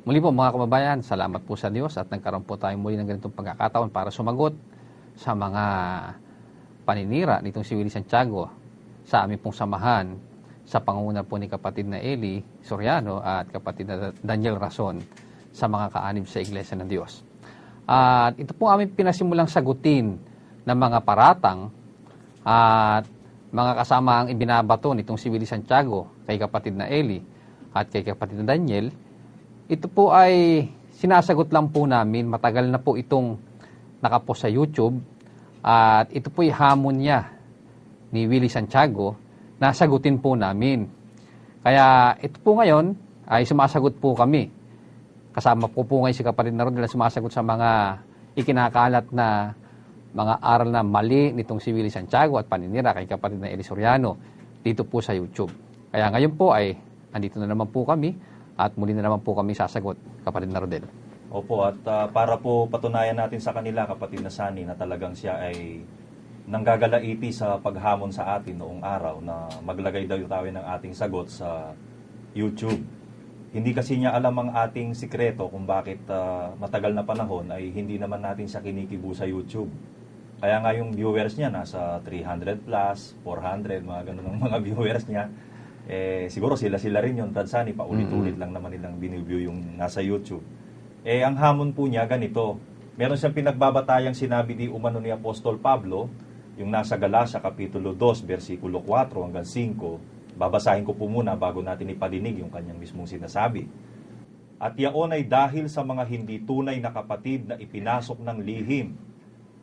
Muli po mga kababayan, salamat po sa Diyos at nagkaroon po tayo muli ng ganitong pagkakataon para sumagot sa mga paninira nitong si Willie Santiago sa aming pong samahan sa pangunguna po ni kapatid na Eli Soriano at kapatid na Daniel Rason sa mga kaanib sa Iglesia ng Diyos. At ito po aming pinasimulang sagutin ng mga paratang at mga kasama ang ibinabato nitong si Willie Santiago kay kapatid na Eli at kay kapatid na Daniel. Ito po ay sinasagot lang po namin. Matagal na po itong nakapost sa YouTube. At ito po ay hamon niya ni Willie Santiago na sagutin po namin. Kaya ito po ngayon ay sumasagot po kami. Kasama po ngayon si kapatid na Rodel na sumasagot sa mga ikinakalat na mga aral na mali nitong si Willie Santiago at paninira kay kapatid na Eli Soriano dito po sa YouTube. Kaya ngayon po ay andito na naman po kami. At muli na naman po kami sasagot, kapatid na Rodel. Opo, at para po patunayan natin sa kanila, kapatid na Sani, na talagang siya ay nanggagalaiti sa paghamon sa atin noong araw na maglagay daw tayo ng ating sagot sa YouTube. Hindi kasi niya alam ang ating sikreto kung bakit matagal na panahon ay hindi naman natin siya kinikibo sa YouTube. Kaya nga yung viewers niya nasa 300 plus, 400, mga ganun ang mga viewers niya. Siguro sila rin yung Tadsani, paulit-ulit lang naman nilang biniview yung nasa YouTube. Ang hamon po niya ganito, meron siyang pinagbabatayang sinabi di umano ni Apostol Pablo, yung nasa Galacia Kapitulo 2, versikulo 4 hanggang 5. Babasahin ko po muna bago natin ipadinig yung kanyang mismong sinasabi. At yaon ay dahil sa mga hindi tunay na kapatid na ipinasok ng lihim,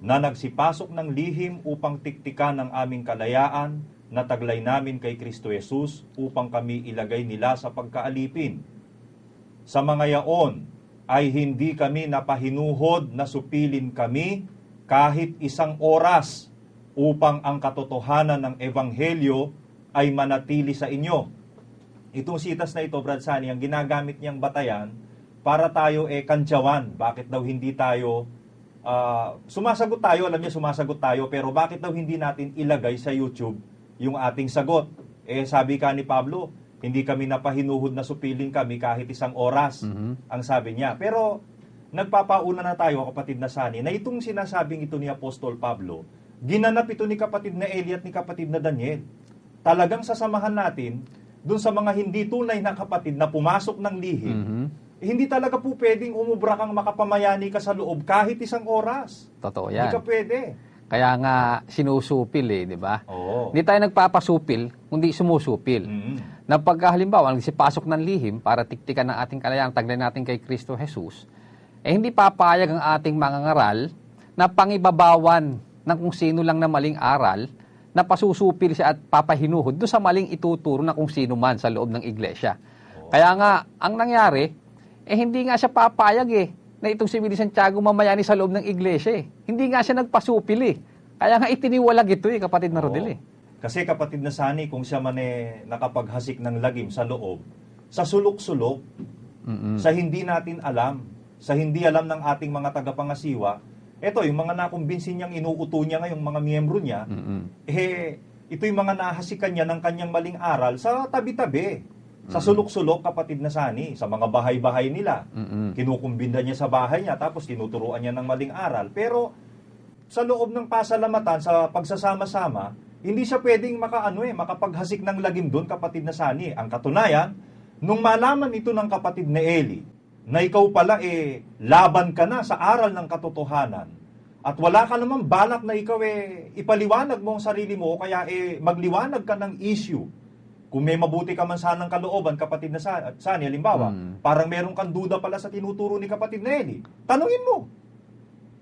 na nagsipasok ng lihim upang tiktikan ang aming kalayaan, na taglay namin kay Kristo Jesus upang kami ilagay nila sa pagkaalipin. Sa mga yaon ay hindi kami napahinuhod na supilin kami kahit isang oras upang ang katotohanan ng Ebanghelyo ay manatili sa inyo. Itong sitas na ito, Brad Sani, ang ginagamit niyang batayan para tayo kantyawan. Bakit daw hindi tayo sumasagot tayo, alam niya sumasagot tayo, pero bakit daw hindi natin ilagay sa YouTube yung ating sagot? Sabi ka ni Pablo, hindi kami napahinuhod na supilin kami kahit isang oras, ang sabi niya. Pero nagpapauna na tayo, kapatid na Sani, na itong sinasabing ito ni Apostol Pablo, ginanap ito ni kapatid na Eli at ni kapatid na Daniel. Talagang sasamahan natin dun sa mga hindi tunay na kapatid na pumasok ng lihim, hindi talaga po pwedeng umubra kang makapamayani ka sa loob kahit isang oras. Totoo yan. Hindi ka pwede. Kaya nga sinusupil di ba? Oo. Hindi tayo nagpapasupil, kundi sumusupil. Na pagkahalimbawa, nagsipasok ng lihim para tiktikan ng ating kalayaan, taglay natin kay Kristo Jesus, hindi papayag ang ating mga ngaral na pangibabawan ng kung sino lang na maling aral na pasusupil siya at papahinuhod doon sa maling ituturo na kung sino man sa loob ng iglesia. Kaya nga, ang nangyari, hindi nga siya papayag na itong si Willie Santiago mamayani sa loob ng iglesia. Hindi nga siya nagpasupil Kaya nga itiniwalag ito kapatid na Rodel Kasi kapatid na Sani, kung siya man nakapaghasik ng lagim sa loob, sa sulok-sulok, sa hindi natin alam, sa hindi alam ng ating mga tagapangasiwa, yung mga nakumbinsin niyang inuuto niya ngayong mga miyembro niya, ito yung mga nahasikan niya ng kanyang maling aral sa tabi-tabi. Sa sulok-sulok, kapatid na Sani, sa mga bahay-bahay nila. Kinukumbinda niya sa bahay niya, tapos tinuturuan niya ng maling aral. Pero sa loob ng pasalamatan, sa pagsasama-sama, hindi siya pwedeng makapaghasik ng lagim doon, kapatid na Sani. Ang katunayan, nung malaman ito ng kapatid na Eli, na ikaw pala laban ka na sa aral ng katotohanan, at wala ka namang balak na ikaw ipaliwanag mo ang sarili mo, o kaya magliwanag ka ng issue. Kung may mabuti ka man sanang kalooban, kapatid na Sani, halimbawa, parang meron kang duda pala sa tinuturo ni kapatid na Eli, tanungin mo.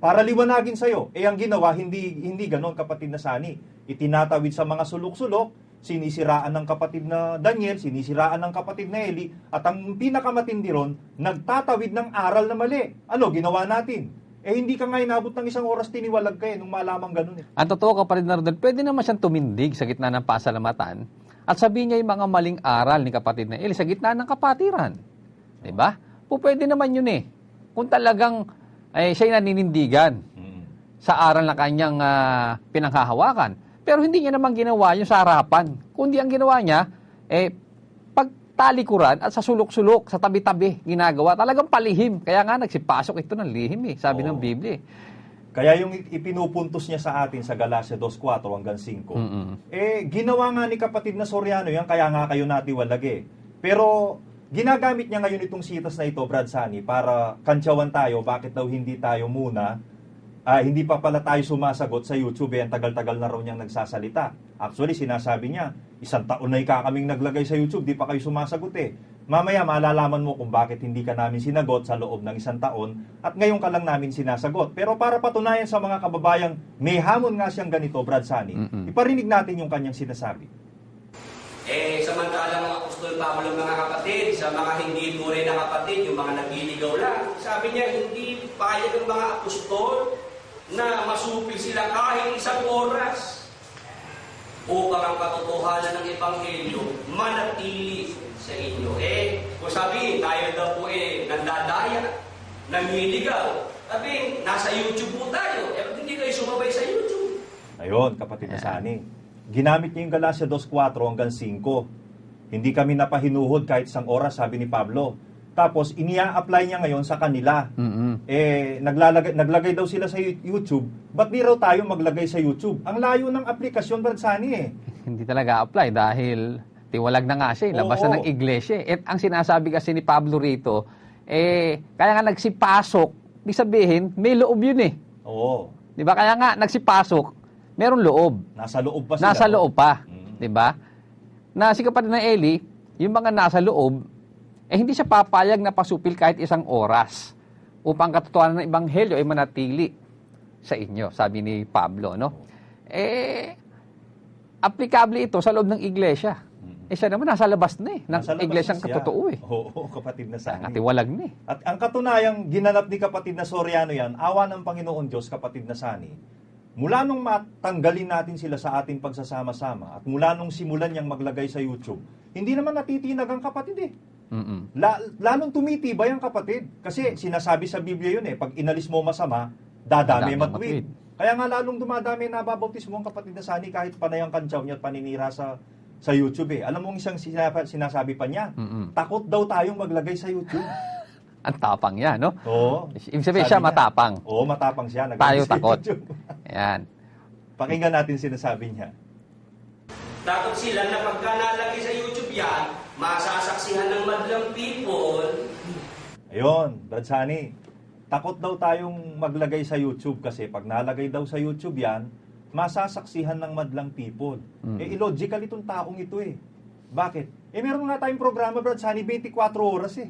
Para liwanagin sa'yo. Ang ginawa, hindi ganon, kapatid na Sani. Itinatawid sa mga sulok-sulok, sinisiraan ng kapatid na Daniel, sinisiraan ng kapatid na Eli, at ang pinakamatindi ron, nagtatawid ng aral na mali. Ano, ginawa natin? Hindi ka nga inabot ng isang oras tiniwalag ka nung malamang ganun Ang totoo, kapatid na Rodel, pwede naman siyang tumindig sa gitna ng pasalamatan at sabihin niya yung mga maling aral ni kapatid na Eli sa gitna ng kapatiran. Diba? Pwede naman yun Kung talagang siya naninindigan sa aral na kanyang pinanghahawakan. Pero hindi niya naman ginawa yun sa harapan. Kundi ang ginawa niya, pag talikuran at sa sulok-sulok, sa tabi-tabi ginagawa. Talagang palihim. Kaya nga nagsipasok ito ng lihim sabi ng Biblia. Kaya yung ipinupuntos niya sa atin sa Galacia 2:4 hanggang 5, ginawa nga ni kapatid na Soriano yan, kaya nga kayo natiwalag. Pero ginagamit niya ngayon itong sitas na ito, Brad Sunny, para kantsawan tayo, bakit daw hindi tayo muna, hindi pa pala tayo sumasagot sa YouTube, ang tagal-tagal na raw niyang nagsasalita. Actually, sinasabi niya, 1 taon na kaming naglagay sa YouTube, di pa kayo sumasagot Mamaya, malalaman mo kung bakit hindi ka namin sinagot sa loob ng 1 taon at ngayon ka lang namin sinasagot. Pero para patunayan sa mga kababayang may hamon nga siyang ganito, Brad Sunny, iparinig natin yung kanyang sinasabi. Samantalang mga apostol Pablo, mga kapatid, sa mga hindi tunay na kapatid, yung mga nagliligaw lang, sabi niya, hindi payag ng mga apostol na masupil sila kahit 1 oras upang ang katotohanan ng Ebanghelyo manatili sa inyo. Kung sabihin, tayo daw po nandadaya, nangliligaw. Sabihin, nasa YouTube po tayo. Hindi kayo sumabay sa YouTube. Ayun, kapatid na Sunny. Ginamit niya yung Galacia 2:4 hanggang 5. Hindi kami napahinuhod kahit 1 oras, sabi ni Pablo. Tapos, inia-apply niya ngayon sa kanila. Naglagay daw sila sa YouTube. Ba't di raw tayo maglagay sa YouTube? Ang layo ng aplikasyon, Brad Sunny Hindi talaga apply dahil tiwalag na nga siya. Labas na ng iglesia. At ang sinasabi kasi ni Pablo rito, kaya nga nagsipasok, ibig sabihin, may loob yun Oo. Di ba? Kaya nga nagsipasok, meron loob. Nasa loob pa sila. Nasa loob pa. Di ba? Na si kapatid na Eli, yung mga nasa loob, hindi siya papayag na pasupil kahit 1 oras upang katotohanan ng Ebanghelyo ay manatili sa inyo, sabi ni Pablo, no? Aplikable ito sa loob ng iglesia. Siya naman nasa labas na ng iglesyang katotoo Oo, kapatid na Sunny. Tiwalag na At ang katunayang ginanap ni kapatid na Soriano yan, awa ng Panginoon Diyos, kapatid na Sunny, mula nung matanggalin natin sila sa ating pagsasama-sama at mula nung simulan niyang maglagay sa YouTube, hindi naman natitinag ang kapatid lalong tumitibay ang kapatid. Kasi sinasabi sa Biblia yun pag inalis mo masama, dadami matwid. Kaya nga lalong dumadami na babautis mo ang kapatid na Sunny kahit panay ang kantsaw niya at paninira sa YouTube Alam mo isang sinasabi pa niya, takot daw tayong maglagay sa YouTube. Ang tapang niya, no? Oo. Ibig sabihin siya matapang. Oo, matapang siya. Tayo takot. Ayan. Pakinggan natin sinasabi niya. Takot sila na pagka nalagay sa YouTube yan, masasaksihan ng madlang people. Ayun, Brad Sunny. Takot daw tayong maglagay sa YouTube kasi pag nalagay daw sa YouTube yan, masasaksihan ng madlang people. Illogical itong taong ito Bakit? Meron nga tayong programa, Brad Sunny, 24 oras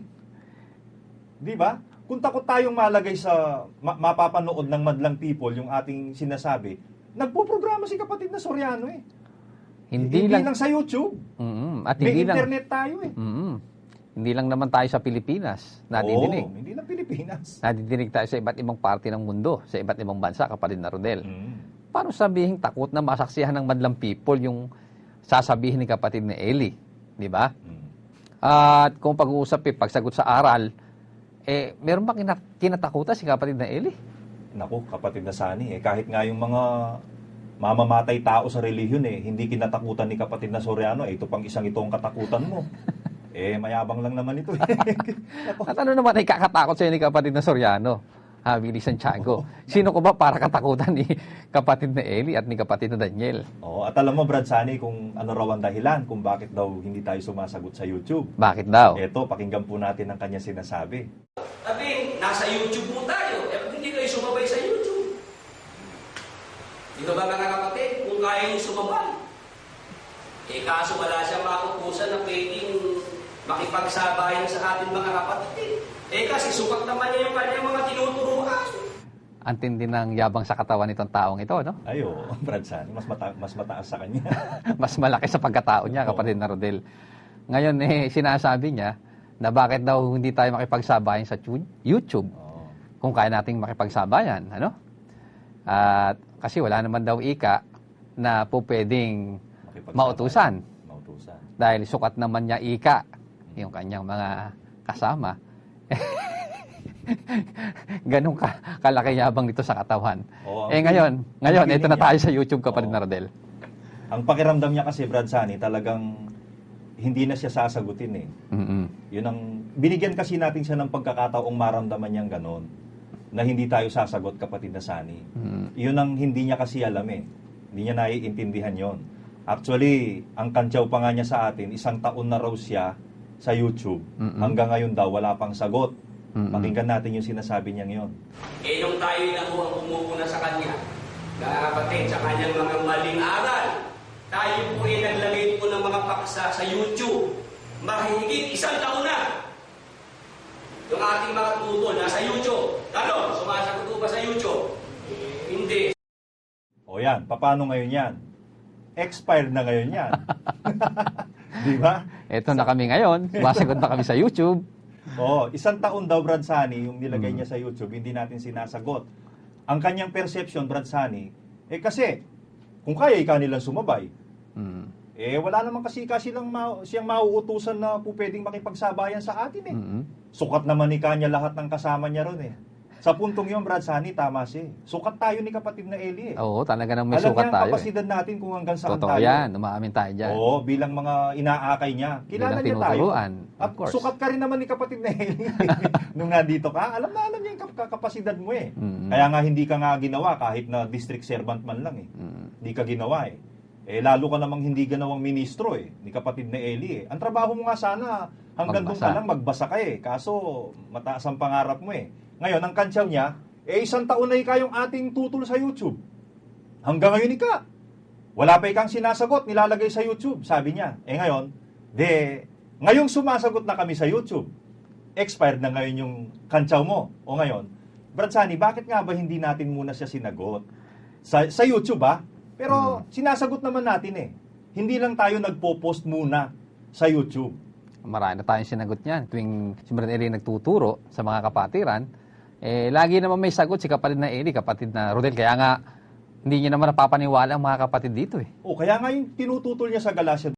Di ba? Kung takot tayong malagay sa mapapanood ng madlang people yung ating sinasabi, nagpo-programa si kapatid na Soriano Hindi lang sa YouTube. At may hindi internet tayo Hindi lang naman tayo sa Pilipinas nadidinig. Oo, hindi lang Pilipinas. Nadidinig tayo sa iba't ibang parte ng mundo, sa iba't ibang bansa, kapatid na Rodel. Paano sabihin takot na masaksihan ng madlang people yung sasabihin ni kapatid na Eli? Di ba? At kung pag-uusap pagsagot sa aral, meron ba kinatakutan si kapatid na Eli? Naku, kapatid na Sunny, kahit nga yung mga mamamatay tao sa relihiyon hindi kinatakutan ni kapatid na Soriano, ito pang isang itong katakutan mo. Mayabang lang naman ito. At ano naman ay kakatakot sa'yo ni kapatid na Soriano? Billy Santiago. Sino ko ba para katakutan ni kapatid na Eli at ni kapatid na Daniel? At alam mo, Brad Sunny, kung ano raw ang dahilan kung bakit daw hindi tayo sumasagot sa YouTube. Bakit daw? Ito, pakinggan po natin ang kanya sinasabi. Sabihin, nasa YouTube po tayo. Hindi kayo sumabay sa YouTube. Dito ba mga kapatid, kung kaya yung sumabay? Kaso wala siyang makukusan na pwedeng makipagsabayan sa ating mga kapatid. Kasi sukat naman niya yung kanyang mga tinuturuan. Ang tindi ng yabang sa katawan nitong taong ito, no? Ayo, Brad Sunny, mas mataas sa kanya. Mas malaki sa pagkatao niya, kapatid na Rodel. Ngayon, sinasabi niya na bakit daw hindi tayo makipagsabayan sa YouTube kung kaya nating makipagsabayan, ano? At kasi wala naman daw ika na po pwedeng mautusan. Dahil sukat naman niya ika yung kanyang mga kasama. Ganun kalaki yabang nito sa katawan. Ngayon, ito na tayo sa YouTube, kapatid na Rodel. Ang pakiramdam niya kasi, Brad Sunny, talagang hindi na siya sasagutin eh. Mm-mm. Yun ang, binigyan kasi natin siya ng pagkakataong maramdaman niyang ganon, na hindi tayo sasagot, kapatid na Sunny. Yun ang hindi niya kasi alam eh. Hindi niya naiintindihan yon. Actually, ang kantsaw pa nga niya sa atin, 1 taon na raw siya sa YouTube. Hanggang ngayon daw, wala pang sagot. Pakinggan natin yung sinasabi niyang yon. Eh, nung tayo na po ang pumupuna sa kanya, mga kapatid, sa kanyang mga maling aral, tayo po ay naglagay po ng mga paksa sa YouTube. Mahigit 1 taon na. Yung ating mga tutol nasa YouTube. Tanong, sumasagot po ba sa YouTube? Hindi. O yan, paano ngayon yan? Expired na ngayon yan. Di ba? Eto na kami ngayon. Sumasagot na kami sa YouTube. Oo, 1 taon daw, Brad Sunny, yung nilagay niya sa YouTube, hindi natin sinasagot. Ang kanyang perception, Brad Sunny, kasi, kung kaya nilang sumabay, wala naman kasi siyang mauutusan na po pwedeng makipagsabayan sa atin eh. Sukat naman ni kanya lahat ng kasama niya ron eh. Sa puntong yun, Brad Sunny, tama siya. Sukat tayo ni kapatid na Eli eh. Oo, talaga nang may Alam sukat niya ang tayo kapasidad natin kung hanggang saan Totoo tayo. yan, umaamin tayo dyan. Oo, bilang mga inaakay niya. Kilala Bilang niya tayo. tinuturuan, of At course. sukat ka rin naman ni kapatid na Eli. Nung nandito ka, alam niya yung kapasidad mo eh. Kaya nga hindi ka nga ginawa kahit na district servant man lang eh. Hindi ka ginawa eh. Lalo ka namang hindi ginawang ministro eh, ni kapatid na Eli eh. Ang trabaho mo nga sana, hanggang doon ka lang magbasa ka eh. Kaso, mataas ang pangarap mo eh. Ngayon, ang kantsaw niya, 1 taon na yung ating tutol sa YouTube. Hanggang ngayon ika. Wala pa ikang sinasagot, nilalagay sa YouTube, sabi niya. Ngayon, ngayong sumasagot na kami sa YouTube, expired na ngayon yung kantsaw mo. O ngayon, Brad Sunny, bakit nga ba hindi natin muna siya sinagot? Sa YouTube pero sinasagot naman natin eh. Hindi lang tayo nagpo-post muna sa YouTube. Marami na tayong sinagot niyan. Tuwing si Brad Eli nagtuturo sa mga kapatiran, lagi naman may sagot si kapatid na Eli, kapatid na Rodel. Kaya nga, hindi niya naman napapaniwala ang mga kapatid dito eh. Kaya nga yung tinututol niya sa Galacia